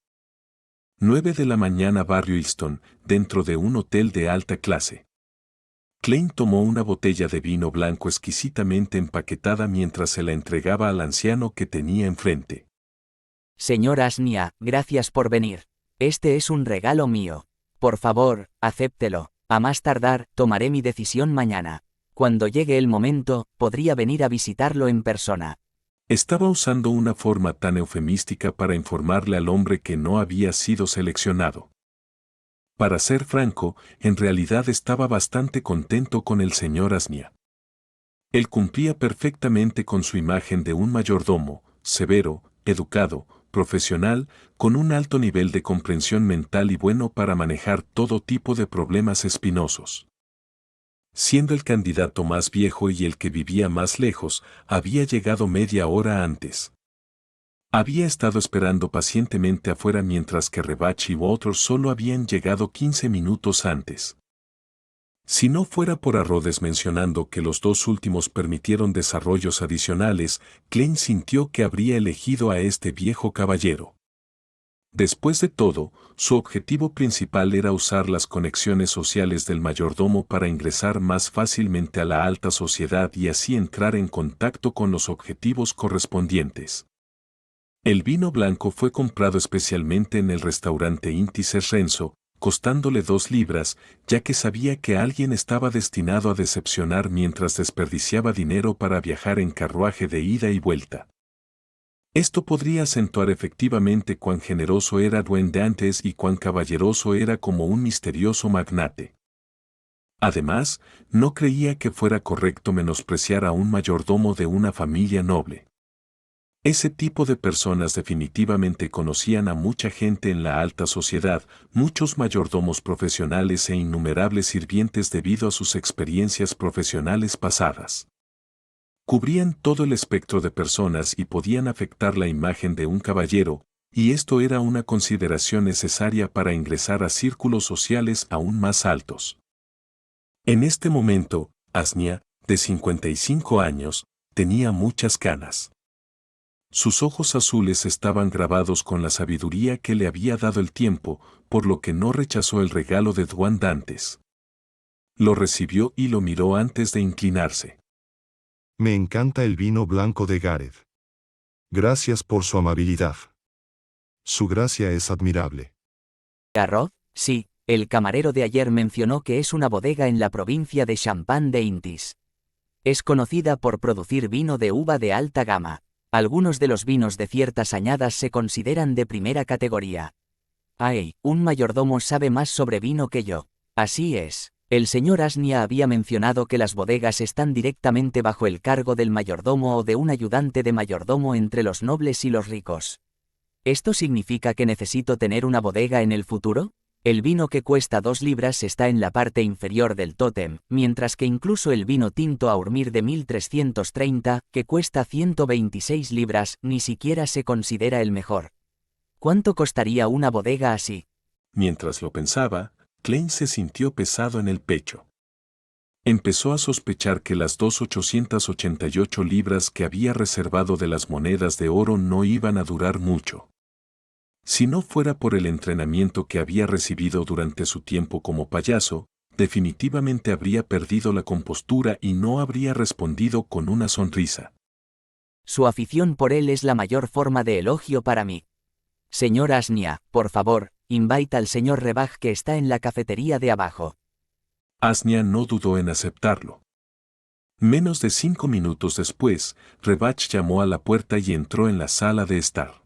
9 de la mañana Barrio Easton, dentro de un hotel de alta clase. Klein tomó una botella de vino blanco exquisitamente empaquetada mientras se la entregaba al anciano que tenía enfrente. Señor Asnia, gracias por venir. Este es un regalo mío. Por favor, acéptelo. A más tardar, tomaré mi decisión mañana. Cuando llegue el momento, podría venir a visitarlo en persona. Estaba usando una forma tan eufemística para informarle al hombre que no había sido seleccionado. Para ser franco, en realidad estaba bastante contento con el señor Asnia. Él cumplía perfectamente con su imagen de un mayordomo, severo, educado, profesional, con un alto nivel de comprensión mental y bueno para manejar todo tipo de problemas espinosos. Siendo el candidato más viejo y el que vivía más lejos, había llegado media hora antes. Había estado esperando pacientemente afuera mientras que Rebach y Walter solo habían llegado 15 minutos antes. Si no fuera por Rhodes mencionando que los dos últimos permitieron desarrollos adicionales, Klein sintió que habría elegido a este viejo caballero. Después de todo, su objetivo principal era usar las conexiones sociales del mayordomo para ingresar más fácilmente a la alta sociedad y así entrar en contacto con los objetivos correspondientes. El vino blanco fue comprado especialmente en el restaurante Íntices Renzo, costándole 2 libras, ya que sabía que alguien estaba destinado a decepcionar mientras desperdiciaba dinero para viajar en carruaje de ida y vuelta. Esto podría acentuar efectivamente cuán generoso era Duende antes y cuán caballeroso era como un misterioso magnate. Además, no creía que fuera correcto menospreciar a un mayordomo de una familia noble. Ese tipo de personas definitivamente conocían a mucha gente en la alta sociedad, muchos mayordomos profesionales e innumerables sirvientes debido a sus experiencias profesionales pasadas. Cubrían todo el espectro de personas y podían afectar la imagen de un caballero, y esto era una consideración necesaria para ingresar a círculos sociales aún más altos. En este momento, Asnia, de 55 años, tenía muchas canas. Sus ojos azules estaban grabados con la sabiduría que le había dado el tiempo, por lo que no rechazó el regalo de Dwan Dantes. Lo recibió y lo miró antes de inclinarse. Me encanta el vino blanco de Gareth. Gracias por su amabilidad. Su gracia es admirable. Garrod, sí, el camarero de ayer mencionó que es una bodega en la provincia de Champagne de Intis. Es conocida por producir vino de uva de alta gama. Algunos de los vinos de ciertas añadas se consideran de primera categoría. Ay, un mayordomo sabe más sobre vino que yo. Así es. El señor Asnia había mencionado que las bodegas están directamente bajo el cargo del mayordomo o de un ayudante de mayordomo entre los nobles y los ricos. ¿Esto significa que necesito tener una bodega en el futuro? El vino que cuesta 2 libras está en la parte inferior del tótem, mientras que incluso el vino tinto Aurmir de 1330, que cuesta 126 libras, ni siquiera se considera el mejor. ¿Cuánto costaría una bodega así? Mientras lo pensaba, Klein se sintió pesado en el pecho. Empezó a sospechar que las 2.888 libras que había reservado de las monedas de oro no iban a durar mucho. Si no fuera por el entrenamiento que había recibido durante su tiempo como payaso, definitivamente habría perdido la compostura y no habría respondido con una sonrisa. Su afición por él es la mayor forma de elogio para mí. Señor Asnia, por favor, invita al señor Rebach que está en la cafetería de abajo. Asnia no dudó en aceptarlo. Menos de 5 minutos después, Rebach llamó a la puerta y entró en la sala de estar.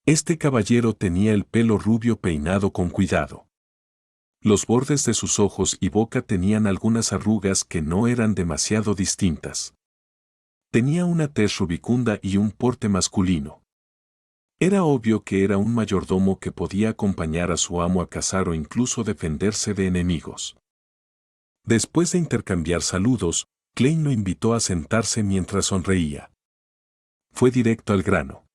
Este caballero tenía el pelo rubio peinado con cuidado. Los bordes de sus ojos y boca tenían algunas arrugas que no eran demasiado distintas. Tenía una tez rubicunda y un porte masculino. Era obvio que era un mayordomo que podía acompañar a su amo a cazar o incluso defenderse de enemigos. Después de intercambiar saludos, Klein lo invitó a sentarse mientras sonreía. Fue directo al grano.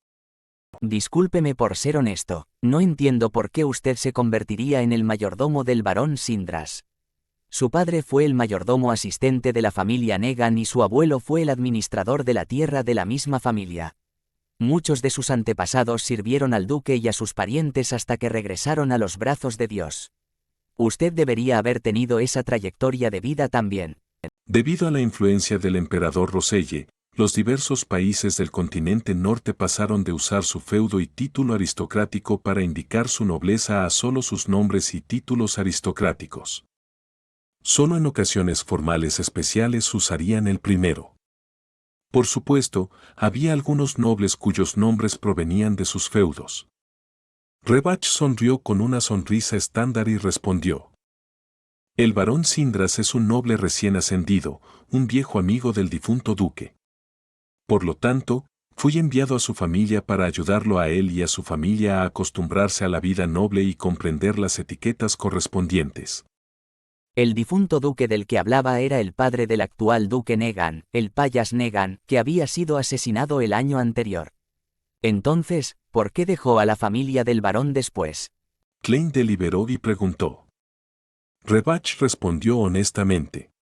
Discúlpeme por ser honesto, no entiendo por qué usted se convertiría en el mayordomo del barón Sindras. Su padre fue el mayordomo asistente de la familia Negan y su abuelo fue el administrador de la tierra de la misma familia. Muchos de sus antepasados sirvieron al duque y a sus parientes hasta que regresaron a los brazos de Dios. Usted debería haber tenido esa trayectoria de vida también. Debido a la influencia del emperador Roselle, los diversos países del continente norte pasaron de usar su feudo y título aristocrático para indicar su nobleza a solo sus nombres y títulos aristocráticos. Solo en ocasiones formales especiales usarían el primero. Por supuesto, había algunos nobles cuyos nombres provenían de sus feudos. Rebach sonrió con una sonrisa estándar y respondió. El barón Sindras es un noble recién ascendido, un viejo amigo del difunto duque. Por lo tanto, fui enviado a su familia para ayudarlo a él y a su familia a acostumbrarse a la vida noble y comprender las etiquetas correspondientes. El difunto duque del que hablaba era el padre del actual duque Negan, el Payas Negan, que había sido asesinado el año anterior. Entonces, ¿por qué dejó a la familia del barón después? Klein deliberó y preguntó. Rebach respondió honestamente.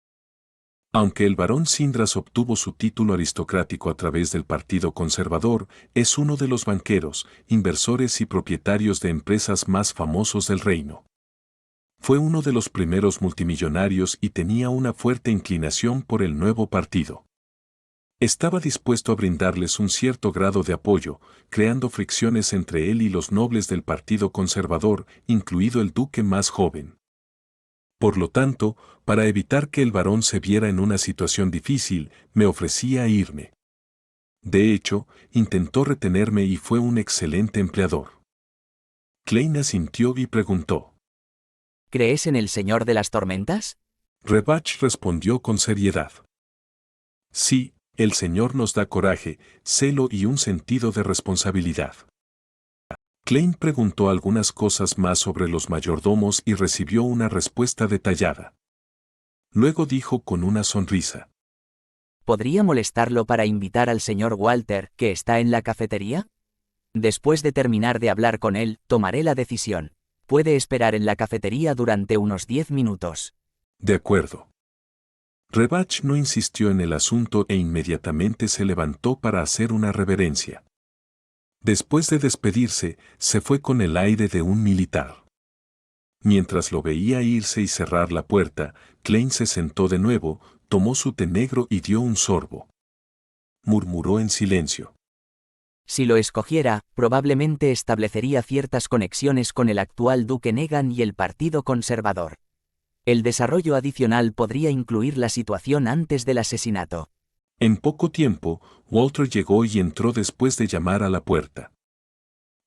Aunque el barón Sindras obtuvo su título aristocrático a través del Partido Conservador, es uno de los banqueros, inversores y propietarios de empresas más famosos del reino. Fue uno de los primeros multimillonarios y tenía una fuerte inclinación por el nuevo partido. Estaba dispuesto a brindarles un cierto grado de apoyo, creando fricciones entre él y los nobles del Partido Conservador, incluido el duque más joven. Por lo tanto, para evitar que el barón se viera en una situación difícil, me ofrecía irme. De hecho, intentó retenerme y fue un excelente empleador. Klein asintió y preguntó. ¿Crees en el Señor de las Tormentas? Rebach respondió con seriedad. Sí, el Señor nos da coraje, celo y un sentido de responsabilidad. Klein preguntó algunas cosas más sobre los mayordomos y recibió una respuesta detallada. Luego dijo con una sonrisa. ¿Podría molestarlo para invitar al señor Walter, que está en la cafetería? Después de terminar de hablar con él, tomaré la decisión. Puede esperar en la cafetería durante unos 10 minutos. De acuerdo. Rebach no insistió en el asunto e inmediatamente se levantó para hacer una reverencia. Después de despedirse, se fue con el aire de un militar. Mientras lo veía irse y cerrar la puerta, Klein se sentó de nuevo, tomó su té negro y dio un sorbo. Murmuró en silencio. Si lo escogiera, probablemente establecería ciertas conexiones con el actual duque Negan y el Partido Conservador. El desarrollo adicional podría incluir la situación antes del asesinato. En poco tiempo, Walter llegó y entró después de llamar a la puerta.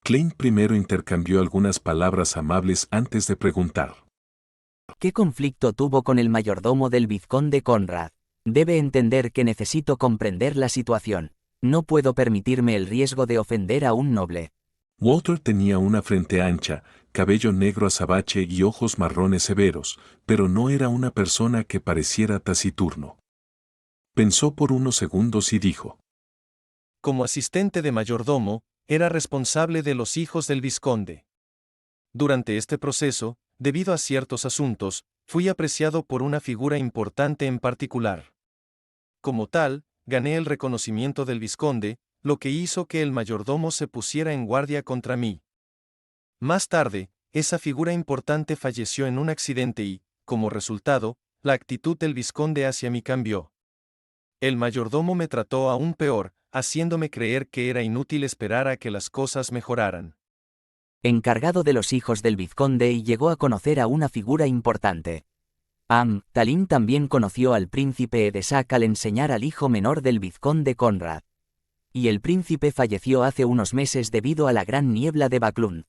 Klein primero intercambió algunas palabras amables antes de preguntar. ¿Qué conflicto tuvo con el mayordomo del vizconde Conrad? Debe entender que necesito comprender la situación. No puedo permitirme el riesgo de ofender a un noble. Walter tenía una frente ancha, cabello negro azabache y ojos marrones severos, pero no era una persona que pareciera taciturno. Pensó por unos segundos y dijo. Como asistente de mayordomo, era responsable de los hijos del vizconde. Durante este proceso, debido a ciertos asuntos, fui apreciado por una figura importante en particular. Como tal, gané el reconocimiento del vizconde, lo que hizo que el mayordomo se pusiera en guardia contra mí. Más tarde, esa figura importante falleció en un accidente y, como resultado, la actitud del vizconde hacia mí cambió. El mayordomo me trató aún peor, haciéndome creer que era inútil esperar a que las cosas mejoraran. Encargado de los hijos del vizconde y llegó a conocer a una figura importante. Talín también conoció al príncipe Edesac al enseñar al hijo menor del vizconde Conrad. Y el príncipe falleció hace unos meses debido a la gran niebla de Baclund.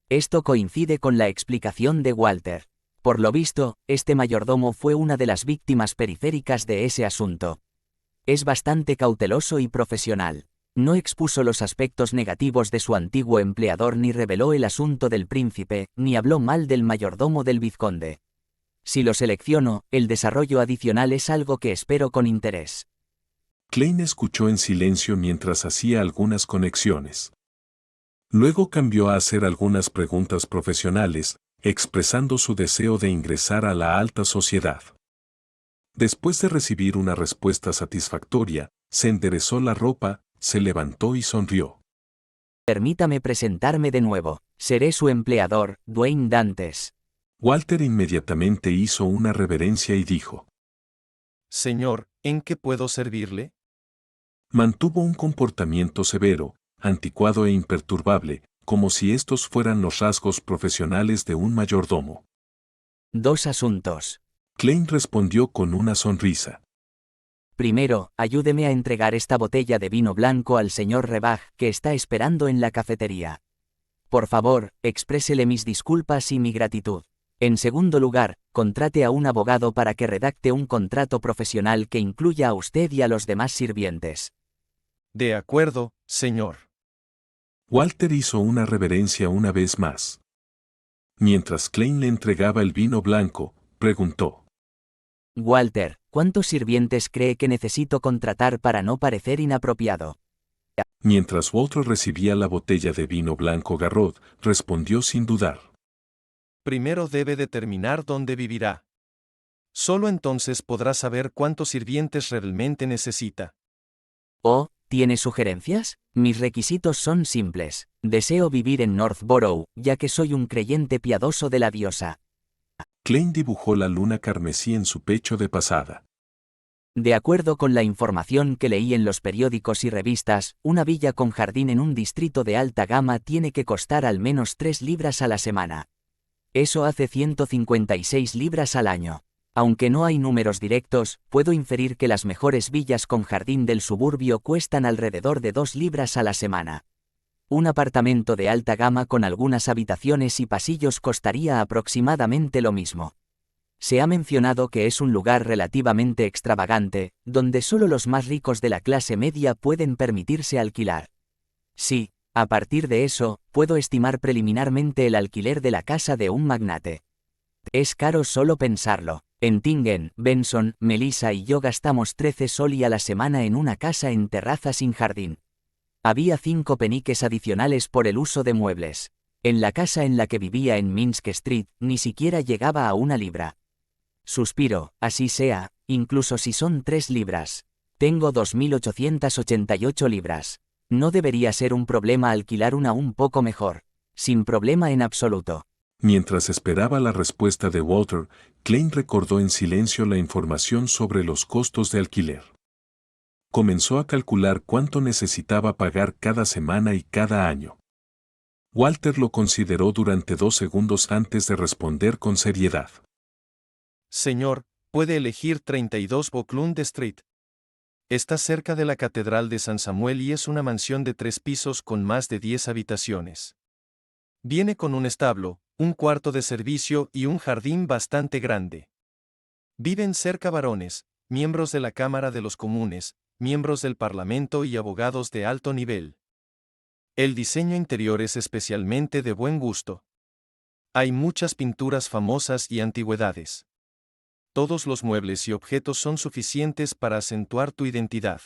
Esto coincide con la explicación de Walter. Por lo visto, este mayordomo fue una de las víctimas periféricas de ese asunto. Es bastante cauteloso y profesional. No expuso los aspectos negativos de su antiguo empleador ni reveló el asunto del príncipe, ni habló mal del mayordomo del vizconde. Si lo selecciono, el desarrollo adicional es algo que espero con interés. Klein escuchó en silencio mientras hacía algunas conexiones. Luego cambió a hacer algunas preguntas profesionales, expresando su deseo de ingresar a la alta sociedad. Después de recibir una respuesta satisfactoria, se enderezó la ropa, se levantó y sonrió. Permítame presentarme de nuevo. Seré su empleador, Dwayne Dantes. Walter inmediatamente hizo una reverencia y dijo. Señor, ¿en qué puedo servirle? Mantuvo un comportamiento severo, anticuado e imperturbable, como si estos fueran los rasgos profesionales de un mayordomo. 2 asuntos. Klein respondió con una sonrisa. Primero, ayúdeme a entregar esta botella de vino blanco al señor Rebach, que está esperando en la cafetería. Por favor, exprésele mis disculpas y mi gratitud. En segundo lugar, contrate a un abogado para que redacte un contrato profesional que incluya a usted y a los demás sirvientes. De acuerdo, señor. Walter hizo una reverencia una vez más. Mientras Klein le entregaba el vino blanco, preguntó. Walter, ¿cuántos sirvientes cree que necesito contratar para no parecer inapropiado? Mientras Walter recibía la botella de vino blanco Garrod, respondió sin dudar. Primero debe determinar dónde vivirá. Solo entonces podrá saber cuántos sirvientes realmente necesita. ¿Oh, tiene sugerencias? Mis requisitos son simples. Deseo vivir en Northborough, ya que soy un creyente piadoso de la diosa. Klein dibujó la luna carmesí en su pecho de pasada. De acuerdo con la información que leí en los periódicos y revistas, una villa con jardín en un distrito de alta gama tiene que costar al menos 3 libras a la semana. Eso hace 156 libras al año. Aunque no hay números directos, puedo inferir que las mejores villas con jardín del suburbio cuestan alrededor de 2 libras a la semana. Un apartamento de alta gama con algunas habitaciones y pasillos costaría aproximadamente lo mismo. Se ha mencionado que es un lugar relativamente extravagante, donde solo los más ricos de la clase media pueden permitirse alquilar. Sí, a partir de eso, puedo estimar preliminarmente el alquiler de la casa de un magnate. Es caro solo pensarlo. En Tingen, Benson, Melissa y yo gastamos 13 soldi a la semana en una casa en terraza sin jardín. Había 5 peniques adicionales por el uso de muebles. En la casa en la que vivía en Minsk Street, ni siquiera llegaba a 1 libra. Suspiro, así sea, incluso si son 3 libras. Tengo 2.888 libras. No debería ser un problema alquilar una un poco mejor. Sin problema en absoluto. Mientras esperaba la respuesta de Walter, Klein recordó en silencio la información sobre los costos de alquiler. Comenzó a calcular cuánto necesitaba pagar cada semana y cada año. Walter lo consideró durante 2 segundos antes de responder con seriedad. Señor, puede elegir 32 Boklund Street. Está cerca de la Catedral de San Samuel y es una mansión de 3 pisos con más de 10 habitaciones. Viene con un establo, un cuarto de servicio y un jardín bastante grande. Viven cerca varones, miembros de la Cámara de los Comunes, miembros del Parlamento y abogados de alto nivel. El diseño interior es especialmente de buen gusto. Hay muchas pinturas famosas y antigüedades. Todos los muebles y objetos son suficientes para acentuar tu identidad.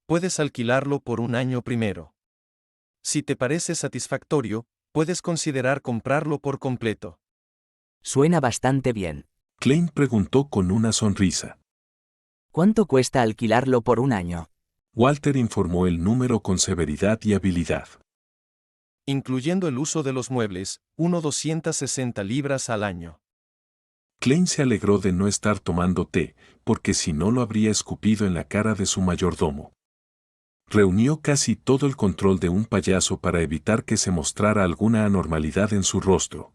Puedes alquilarlo por 1 año primero. Si te parece satisfactorio, puedes considerar comprarlo por completo. Suena bastante bien. Klein preguntó con una sonrisa. ¿Cuánto cuesta alquilarlo por 1 año? Walter informó el número con severidad y habilidad. Incluyendo el uso de los muebles, 260 libras al año. Klein se alegró de no estar tomando té, porque si no lo habría escupido en la cara de su mayordomo. Reunió casi todo el control de un payaso para evitar que se mostrara alguna anormalidad en su rostro.